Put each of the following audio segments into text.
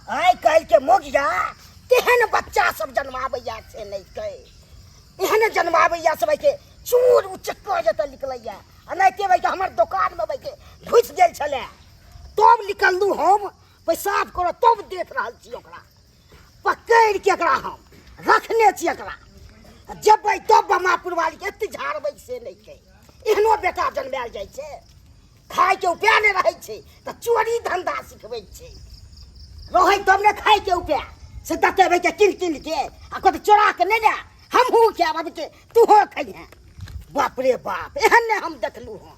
आइ काल्हि के मोगिया तेहन बच्चा सब जन्माबैया से नहीं कहे एहन जन्माबैया सब के चूर उचक्को जत निकलैया अनाइते भाई के हमर दुकान में भाई के घुस गेल छले तब निकललू हम पेशाब करो तब देख रहल छी ओकरा पकड़ के एकरा हम रखने छी एकरा जब भाई तब बमापुर वाली के एते झाड़बै से नहीं कहे एहनो बेटा जन्माल जाइ छै खाय के उपाय नहीं रहे छै त चोरी धंधा सिखबै छै रहे तब ने खाय के उपाय से दते भाई के किन के आ को चोरा के नहीं ना हम हूँ क्या बात के तू हो खइहे बाप रे बाप एहन ने हम देखलू हूँ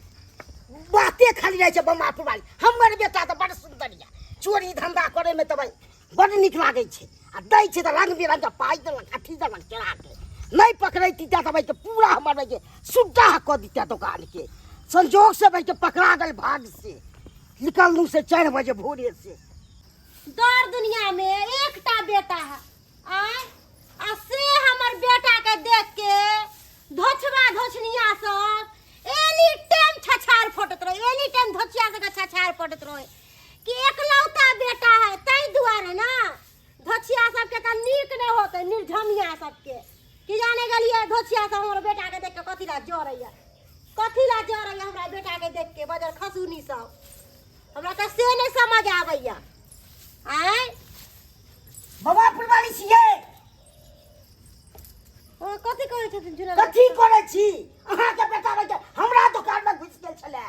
बाते खाली रहे छै बमापुर वाली हमर बेटा तो बड़ सुंदर है चोरी धंधा करे में तो भाई बड़ निक लागे छै आ दै छै तो रंग बिरंग के पाई देलक अथी देलक चोरा के नहीं पकड़ती तो भाई के पूरा हमारे भाई के सुद्धा क दीता दुकान के संजोग से भाई के पकड़ा गए भाग से निकलू से 4 बजे भोरे से दौर दुनिया में एकटा बेटा है आ से हमर बेटा के देख के धोछवा धोछनिया सब एनी टाइम छछार फटत रहे एनी टाइम धोछिया से छछार फटत रहे कि एकलौता बेटा है तई दुआरे ना धोछिया सब के त नीक नहीं होते निर्धमिया सब के कि जाने गलिए धोछिया सब हमर बेटा के देख के कथी ला जोरैया हमरा बेटा के देख के बजर खसुनी सब हमरा त से नहीं समझ आबैया आय बमापुर वाली छिए ओ कथी कहै छथिन जुला कथी करे छी अहाँ के बेटा भाई के हमरा दुकान में घुस गेल छले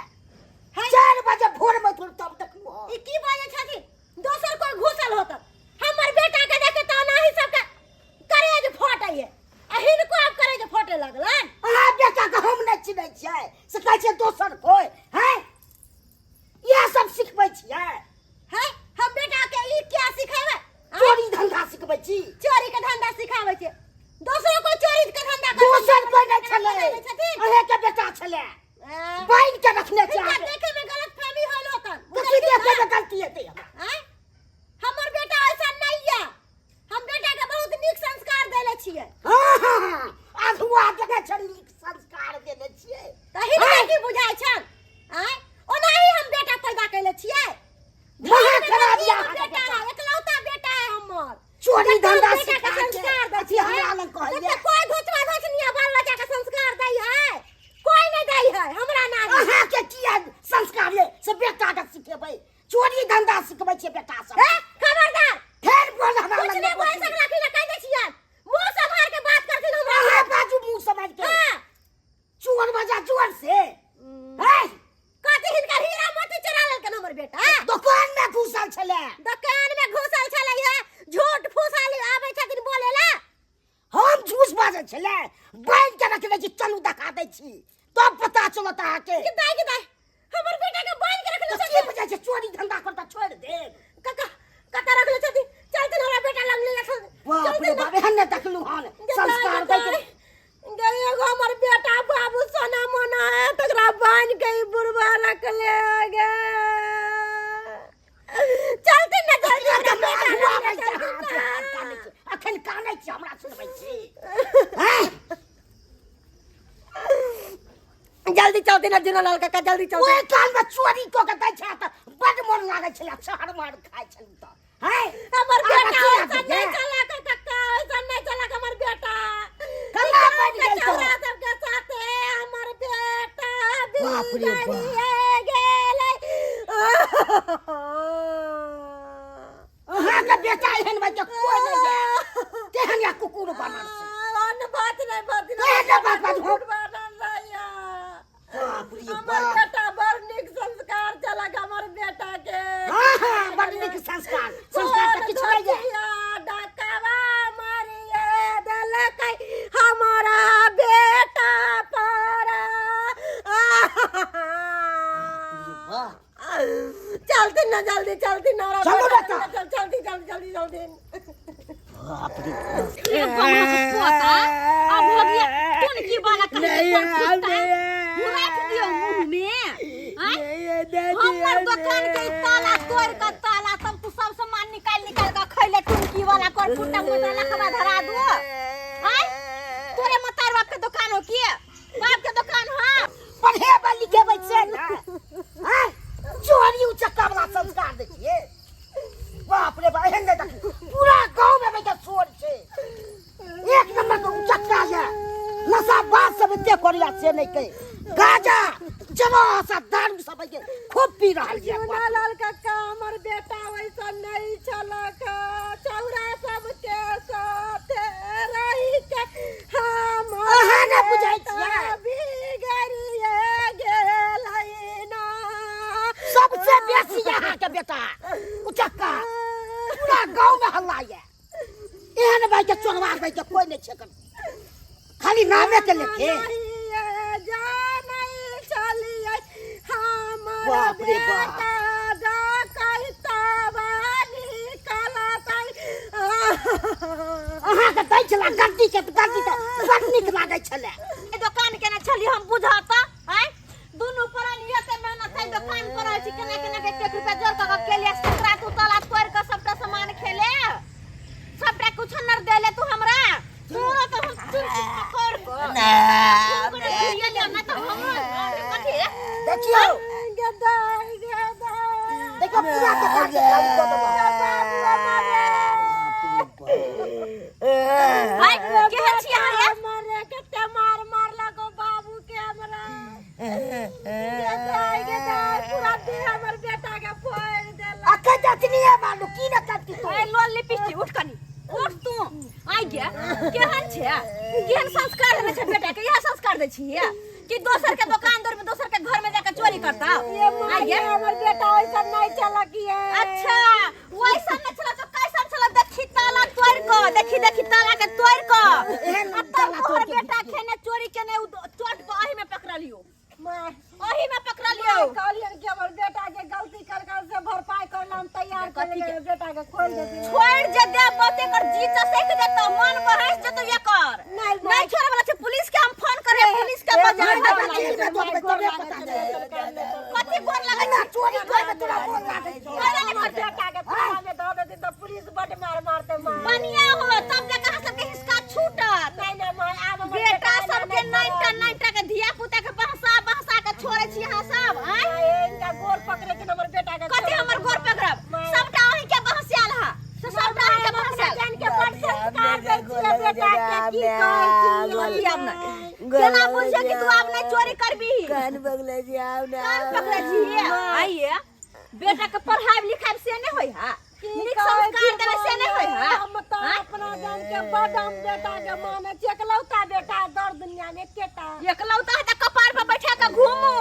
4 बजे भोर में तुर तब देखलू ई की बाजे छथिन दोसर कोई घुसल होत हमर बेटा के देख के त नाही सब के करेज फटैए अहिन को अब करेज फटे लगलन अहाँ बेटा के हम नहीं चिन्है छियै से कहै छै दोसर कोई हैं ये सब सिखबै छियै है हम बेटा के ई क्या सिखावे चोरी धंधा सिखबै छी चोरी के धंधा सिखावे छै दोसरो को चोरी के धंधा कर दोसर कोई नहीं छले अहे के बेटा छले बाइन के रखने छी इनका देखे में गलतफहमी होल होतन कथी देखे में गलती हेतै हैं हमर बेटा ऐसा नहीं है हम बेटा के बहुत नीक संस्कार देले छियै हां आधुआ जगह छन नीक संस्कार देले छियै तही नहीं की बुझाय छन हैं ओनाही हम बेटा पैदा कैले छियै महा खराब या बेटा एकलौता बेटा है हमर चोरी धंधा सिखा संस्कार दै छी हमरा लग कहलिए कोई धोचवा धोचनिया बाल बच्चा के संस्कार दै है कोई नहीं दै है हमरा ना अहाँ के किया संस्कार ले से बेटा के सिखेबै चोरी धंधा सिखबै छियै बेटा सब खबरदार फेर बोल हमरा कुछ लग नहीं बोल सकला कि कह दे छियै मुंह संभाल के बात करथिन हमरा अहाँ बाजू मुंह समझ के चोर बजा चोर से हैं कथी हिनका हीरा मोती चुरा लेलकन हमर बेटा दुकान में घुसल छले दुकान में घुसल छलै है झूठ फूसाली आबै छथिन बोलेला हम झूठ बाजै छले बाइन के रखने छी चलू दिखा दै छी तब पता चलत अहाँ के कि दाई हमर बेटा के बांध के रखले की बजै छै चोरी धंधा करता छोड़ दे कता रखले छथिन चलते हमरा बेटा लग ले रखल बाप रे बाप एहन ने देखलू हन संस्कार दै के एगो हमर बेटा बाबू सोना मोना है तकरा बांध के ई बुढ़वा रखले गे चलते न अखन कानै छी हमरा सुनबै छी जल्दी चलते न जुनलाल काका जल्दी चलते ओए काल में चोरी को के दै छै त बड मन लागे छले शहर मार खाय छलू त हैं हमर बेटा ऐसा नहीं चला काका ऐसा नहीं चला हमर बेटा कल्ला बन गेल तो सबके साथे हमर बेटा बाप रे बाप गेलै अहाँ के बेटा एहन भाई के कोई नहीं है केहन या कुकुर बनल से बात नहीं बात हो बनल रहिया बाप रे हमर बाप बेटा बड़ नीक संस्कार चलक हमर बेटा के हां बड़ नीक संस्कार त किछ नहीं है डकवा मारिए देलकै हमारा बेटा पर चलती ना जल्दी चलती ना चलो बेटा जल्दी बाप रे ये कौन पोता अब हो गया कौन की वाला कहे कौन कुत्ता मुराक दियो मुंह में हमर दुकान के ताला तोड़ के ताला सब तू सब सामान निकाल के खैले टुनकी वाला कर फुटा मोटा लखवा धरा दो हैं तोरे मतार बाप के दुकान हो की बाप के दुकान हो पढ़े वाली के बच्चे ना हैं चोरी उचक्का वाला संस्कार देखिए बाप रे बाप एहन कते करिया से नहीं कहे गाजा जमा सा दारू सब के खूब पी रहल ये लाल काका हमर बेटा वैसा नहीं चलक चौरा सब के साथे रही के हम अहाँ ने बुझाइ छियै बिगड़िए गेलै ना सबसे बेसी यहाँ के बेटा उचक्का पूरा गांव में हल्ला ये एहन भाई के चोरवा भाई के कोई नहीं छे खाली नामे के लेके बाप रे बाप अहाँ के दै छला गद्दी के गद्दी त बड़ नीक लागै छले दुकान केना छली हम बुझाता हैं दुनु परानिया से मेहनत है दुकान करै छी केना केना के 1 रुपया जोर का केलिया सकरा तू तला तोड़ के सबटा सामान खेले सबटा कुछ नर देले तू हमरा तोरा तो हम चुरकी पकड़ को ना ये लेना तो हम कथि देखियो देखो पूरा दुकान के खाली कर भाई केहन छी अहाँ ये मारे कते मार मार लगो बाबू के हमरा के दाई पूरा दिन हमर बेटा के फोड़ देला अके जतनी है मालू की न करती तो ए लोल लिपस्टिक उठ कनी उठ तू आई गया केहन छे केहन संस्कार देने छे बेटा के यह संस्कार दे छी कि दोसर के दुकान दौर में दोसर के घर में जाकर चोरी करता आई गया हमर बेटा ऐसा नहीं चलकी है अच्छा वैसा न चला तो कैसा चला देखी ताला तोड़ को देखी ताला के तोड़ को तब तोहर बेटा खेने चोरी केने चोट को अही में पकड़ लियो अही में पकड़ लियो कहलियन कि हमर बेटा के गलती कर कर से भरपाई करना हम तैयार कर के बेटा के खोल दे छोड़ जे दे बते कर जीत सेक देता मन बहस जतो ये कर नहीं छोड़े वाला छे पुलिस के हम फोन करे पुलिस के बजा कथि गोर लगे ना चोरी कोई में तोरा बोल लागे अरे नहीं कर बेटा के थाना में धो दे तो पुलिस बड़ मार मारते मार बनिया हो तब जगह सबके हिस्सा छूटत नहीं नहीं मां आब बेटा सबके नाइटा के धिया पुता के बहसा के छोड़े छी हां सब इनका गोर पकड़े के हमर बेटा के कथि हमर गोर पकड़ब सबटा ओही के बहसियाल हा सबटा ओही के बहसियाल जान के बड़ संस्कार दे छिए बेटा के की कहै छी अब ना केना बुझे कि तू अब नहीं चोरी करबी कान बगले जी आव ना कान पकड़े छी आइए बेटा के पढ़ाई लिखाई से नहीं होई हा नीक संस्कार देवे से नहीं होई हा हम तो अपना जान के बदम बेटा के माने चकलौता बेटा दर दुनिया में केटा एकलौता है त कपार पे बैठा के घूमू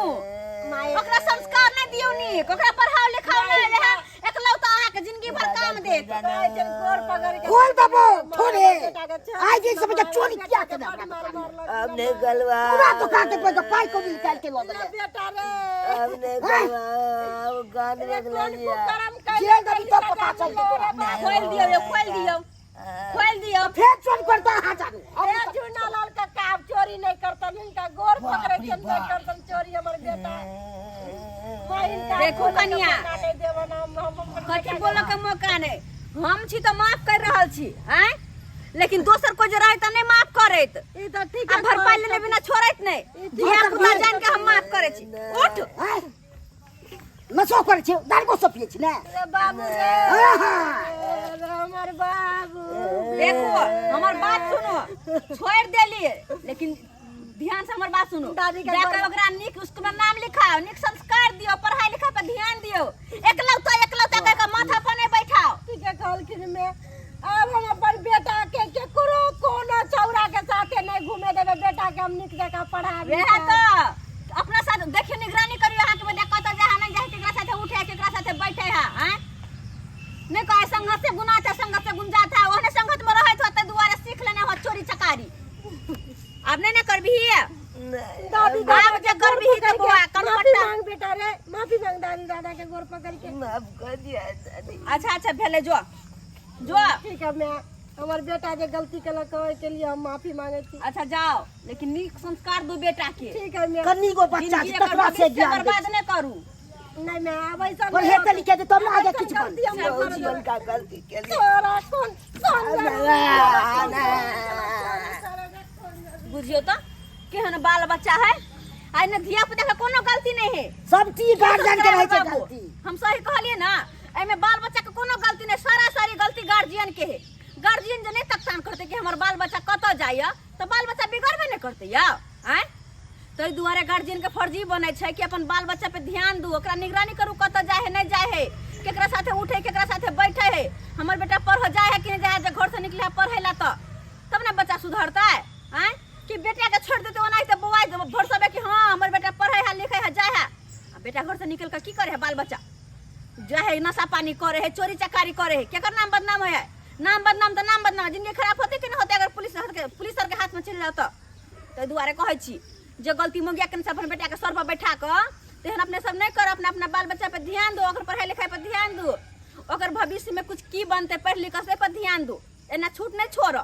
ओकरा संस्कार नहीं दियो नी ओकरा पढ़ाई लिखाई नहीं रहे एकलौता अहाँ के जिंदगी भर काम दे गोर पकड़ के खोल दबो थोड़े आज ये समझ चोरी किया के ना हमने गलवा पूरा दुकान के पे पाई को भी निकाल के लो दे बेटा रे हमने गलवा वो गान लगला जेल दबी तो पता चल खोल दियो खोल दियो फिर चोरी करता हां जानू ए झुना लाल का काम चोरी नहीं करता इनका गोर पकड़े के नहीं करता चोरी हमर बेटा देखो कन्या कथि बोलो के मौका नहीं हम छी तो माफ कर रहल छी हैं लेकिन दोसर को जे रहे त नहीं माफ करैत ई त ठीक आ भरपाई लेले बिना छोड़ैत नहीं धिया पुता जान के हम माफ करे छी उठ नसो करे छी दारू सब पिए छी ना रे बाबू रे हमर बाबू देखो हमर बात सुनो छोड़ देलिए लेकिन ध्यान से हमर बात सुनो जाकर ओकरा नीक स्कूल में नाम लिखाओ नीक संस्कार दियो पढ़ाई लिखाई पर ध्यान दियो एकलौता के माथा पर नहीं बैठाओ ठीक है कहलखिन में अब हम अपन बेटा के केकरो कोनो चौरा के साथे नहीं घूमे देबे बेटा के हम नीक जगह पढ़ाबे वेहा तो अपना साथ देखियो निगरानी करियो हां के बेटा कत जहां नहीं जाए केकरा साथे उठे केकरा साथे बैठे हैं नहीं कहे संगत से गुना था संगत से गुंजा था ओने संगत में रहे तो दुआरे सीख लेना हो चोरी चकारी अब नहीं ना करबी दादी अब जे करबी तो बुआ कन माफी पट्टा मांग बेटा रे माफी मांग दादी दादा के गोर पकड़ के माफ कर दिया दादी अच्छा भेले जो ठीक है मैं हमार बेटा जे गलती केलक के लिए हम माफी मांगे छी अच्छा जाओ लेकिन नीक संस्कार दो बेटा के ठीक है मैं कन्नी को बच्चा जिंदगी तकवा से ज्ञान बर्बाद नहीं करू नहीं मैं अब ऐसा पर हे तरीके से तुम आगे कुछ बन जीवन का गलती के लिए तोरा कौन बुझियो तो केहन बाल बच्चा है आई न धिया पुता के कोनो गलती नहीं है सब चीज गार्जियन के रहे छै गलती हम सही कहलिए ना एमे बाल बच्चा के कोनो गलती नहीं सारी गलती गार्जियन के है गार्जियन जे नहीं तकसान करते कि हमर बाल बच्चा कत जाय तो बाल बच्चा बिगड़बे नहीं करते या हैं तो दुआरे गार्जियन के फर्जी बने छै कि अपन बाल बच्चा पे ध्यान दू, ओकरा निगरानी करू कत जाए है नहीं जाए है, केकरा साथे उठे केकरा साथे बैठे है, हमर बेटा पढ़ जाए है कि नहीं जाए है, घर से निकले है पढ़े ला तब ना बच्चा सुधरता है। हैं कि बेटा के छोड़ देते ओना तो बौआ भरसबे कि हाँ हमर बेटा पढ़े है लिखे है जाए है, बेटा घर से निकल कर की करे है, बाल बच्चा जाए है नशा पानी करे है, चोरी चकारी करे है, केकर नाम बदनाम है, नाम बदनाम तो नाम बदनाम, जिंदगी खराब होते कि नहीं होते अगर पुलिस सर के हाथ में चल जाता। तो दुआरे कहै छी जो गलती मंगिया के अपन बेटा के सर पर बैठा कर तेहन अपने सब नहीं कर, अपना अपना बाल बच्चा पे ध्यान दो, ओकर पढ़ाई लिखाई पर ध्यान दो, ओकर भविष्य में कुछ की बनते पढ़ लिख से पर ध्यान दो, एना छूट नहीं छोड़।